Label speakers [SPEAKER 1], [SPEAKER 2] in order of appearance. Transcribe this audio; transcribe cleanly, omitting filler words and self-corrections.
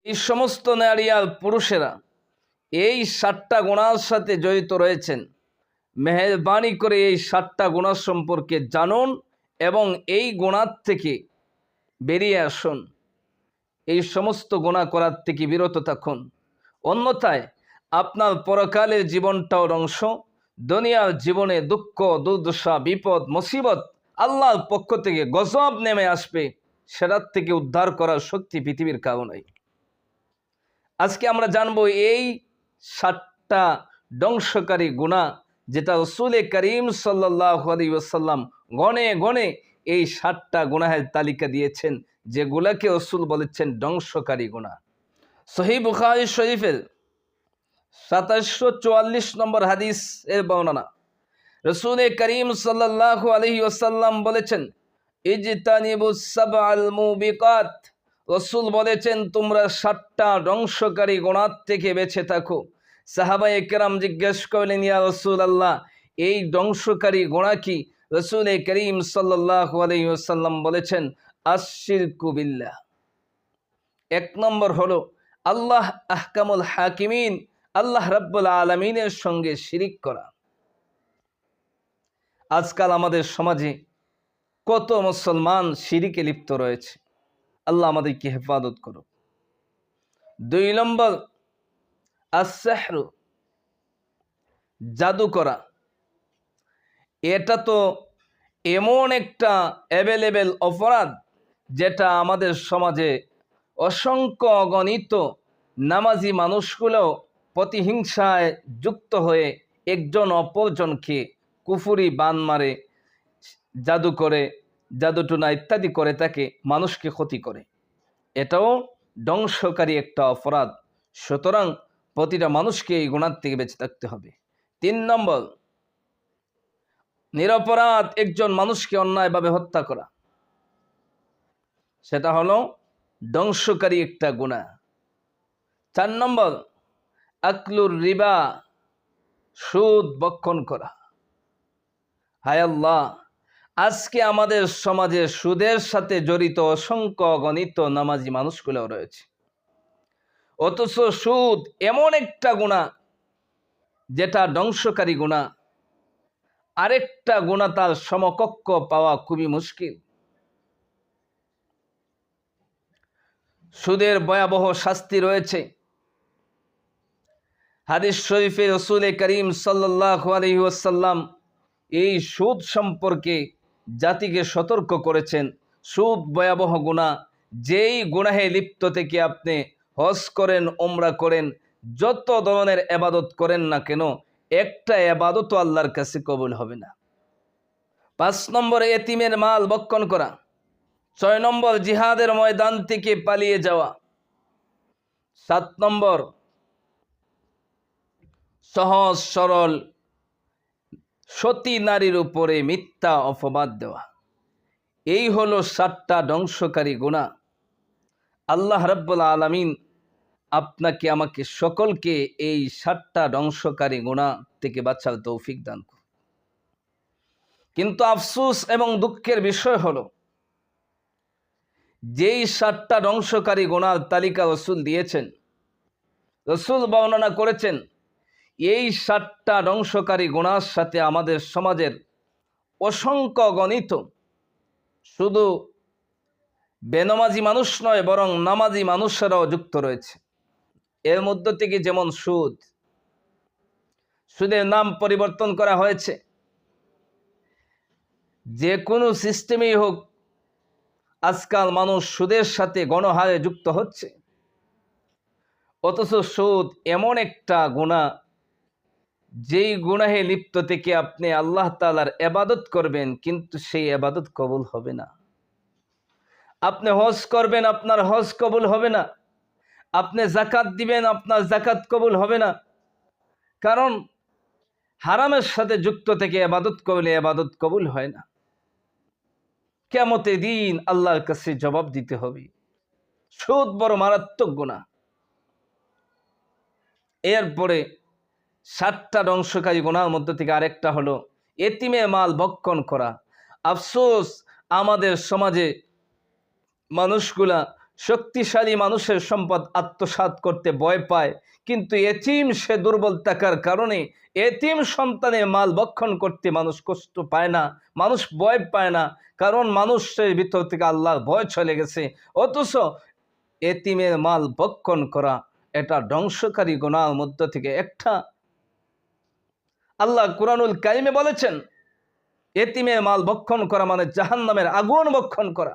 [SPEAKER 1] এই সমস্ত নারী আর পুরুষেরা এই 7টা গুনার সাথে জড়িত রয়েছেন। মেহেরবানি করে এই 7টা গুনাহ সম্পর্কে জানুন এবং এই গুনাহ থেকে বেরিয়ে আসুন। এই সমস্ত গুনাহ করার থেকে বিরত থাকুন, অন্যথায় আপনার পরকালের জীবনটাও ধ্বংস, দুনিয়ার জীবনে দুঃখ দুর্দশা বিপদ মুসিবত আল্লাহর পক্ষ থেকে গজব নেমে আসবে, সেটার থেকে উদ্ধার করার শক্তি পৃথিবীর কারো নাই। আজকে আমরা জানবো এই 7টা ধ্বংসকারী গুনাহ যেটা রাসূল করিম সাল্লাল্লাহু আলাইহি ওয়াসাল্লাম গণে গণে এই 7টা গুনাহের তালিকা দিয়েছেন, যেগুলাকে রাসূল বলেছেন ধ্বংসকারী গুনাহ। সহিহ বুখারী শরীফের 2744 নম্বর হাদিস এর বর্ণনা, রাসূল করিম সাল্লাল্লাহু আলাইহি ওয়াসাল্লাম বলেছেন, ইজতানিবুস সাবআল মুবিকাত। রাসূল বলেছেন, তোমরা 7টা ধ্বংসকারী গুনাহ থেকে বেঁচে থাকো। সাহাবায়ে কেরাম জিজ্ঞেস করলেন, ইয়া রাসূলুল্লাহ, এই ধ্বংসকারী গুনাহ কি? রাসূল করিম সাল্লাল্লাহু আলাইহি ওয়াসাল্লাম বলেছেন, আশ-শিরকু বিল্লাহ। 1 নম্বর হলো আল্লাহ আহকামুল হাকিমিন, আল্লাহ রাব্বুল আলামিনের সঙ্গে শিরিক করা। আজকাল আমাদের সমাজে কত মুসলমান শিরিকে লিপ্ত রয়েছে, আল্লাহ আমাদেরকে হেফাজত করুক। 2 নম্বর আস-সিহরু, জাদু করা। এটা তো এমন একটা অ্যাভেলেবেল অপরাধ যেটা আমাদের সমাজে অসংখ্য অগণিত নামাজি মানুষগুলো প্রতিহিংসায় যুক্ত হয়ে একজন অপরজনকে কুফরি বান মারে, জাদু করে, জাদুটুনা ইত্যাদি করে তাকে মানুষকে ক্ষতি করে। এটাও ধ্বংসকারী একটা অপরাধ। সুতরাং প্রতিটা মানুষকে এই গুনাহ থেকে বেঁচে থাকতে হবে। 3 নম্বর, নিরপরাধ একজন মানুষকে অন্যায়ভাবে হত্যা করা, সেটা হলো ধ্বংসকারী একটা গুনাহ। 4 নম্বর, আকলুর রিবা, সুদ ভক্ষণ করা। হায় আল্লাহ, আজকে আমাদের সমাজে সুদের সাথে জড়িত অসংখ্য অগণিত নামাজি মানুষগুলো রয়েছে, অথচ সুদ এমন একটা গুনাহ যেটা ধ্বংসকারী গুনাহ। আরেকটা গুনাহ তার সমকক্ষ পাওয়া খুবই মুশকিল। সুদের ভয়াবহ শাস্তি রয়েছে। হাদিস শরীফে রাসূল করিম সাল্লাল্লাহু আলাইহি ওয়াসাল্লাম এই সুদ সম্পর্কে জাতিকে সতর্ক করেছেন। সুদ ভয়াবহ গুনাহ, যেই গুনাহে লিপ্ত থেকে আপনি হজ করেন, উমরা করেন, যত ধরনের ইবাদত করেন না কেন, একটা ইবাদতও আল্লাহর কাছে কবুল হবে না। 5 নম্বর, এতিমের মাল ভক্ষণ করা। 6 নম্বর, জিহাদের ময়দান থেকে পালিয়ে যাওয়া। 7 নম্বর, সহজ সরল সতী নারীর উপরে মিথ্যা অপবাদ দেওয়া। এই হলো 7টা ধ্বংসকারী গুনাহ। আল্লাহ রাব্বুল আলামিন আপনাকে আমাকে সকলকে এই 7টা ধ্বংসকারী গুনাহ থেকে বাঁচার তৌফিক দান করুন। কিন্তু আফসোস এবং দুঃখের বিষয় হলো, যেই 7টা ধ্বংসকারী গুনাহর তালিকা রাসূল দিয়েছেন, রাসূল বর্ণনা করেছেন, এই 7টা ধ্বংসকারী গুনাহর সাথে আমাদের সমাজের অসংখ্য গণিত শুধু বেনামাজি মানুষ নয়, বরং নামাজি মানুষেরাও যুক্ত রয়েছে। এর মধ্য থেকে যেমন সুদ, সুদের নাম পরিবর্তন করা হয়েছে। যে কোনো সিস্টেমেই হোক, আজকাল মানুষ সুদের সাথে গণহারে যুক্ত হচ্ছে। অথচ সুদ এমন একটা গুনাহ, যেই গুনাহে লিপ্ত থেকে আপনি আল্লাহ তাআলার ইবাদত করবেন, কিন্তু সেই ইবাদত কবুল হবে না। আপনি হজ করবেন, আপনার হজ কবুল হবে না। আপনি যাকাত দিবেন, আপনার যাকাত কবুল হবে না। কারণ হারামের সাথে যুক্ত থেকে ইবাদত করলে ইবাদত কবুল হয় না। কিয়ামতের দিন আল্লাহর কাছে জবাব দিতে হবে। সুদ বড় মারাত্মক গুনাহ। এরপরে 7টা ধ্বংসকারী গুনাহের মধ্যে থেকে আরেকটা হলো এতিমের মাল ভক্ষণ করা। আফসোস, আমাদের সমাজে মানুষগুলা শক্তিশালী মানুষের সম্পদ আত্মসাৎ করতে ভয় পায়, কিন্তু এতিম সে দুর্বল থাকার কারণে এতিম সন্তানের মাল ভক্ষণ করতে মানুষ কষ্ট পায় না, মানুষ ভয় পায় না, কারণ মানুষের ভিতর থেকে আল্লাহর ভয় চলে গেছে। অথচ এতিমের মাল ভক্ষণ করা এটা ধ্বংসকারী গুনাহের মধ্য থেকে একটা। আল্লাহ কুরআনুল কারিমে বলেছেন, এতিমের মাল ভক্ষণ করা মানে জাহান্নামের আগুন ভক্ষণ করা।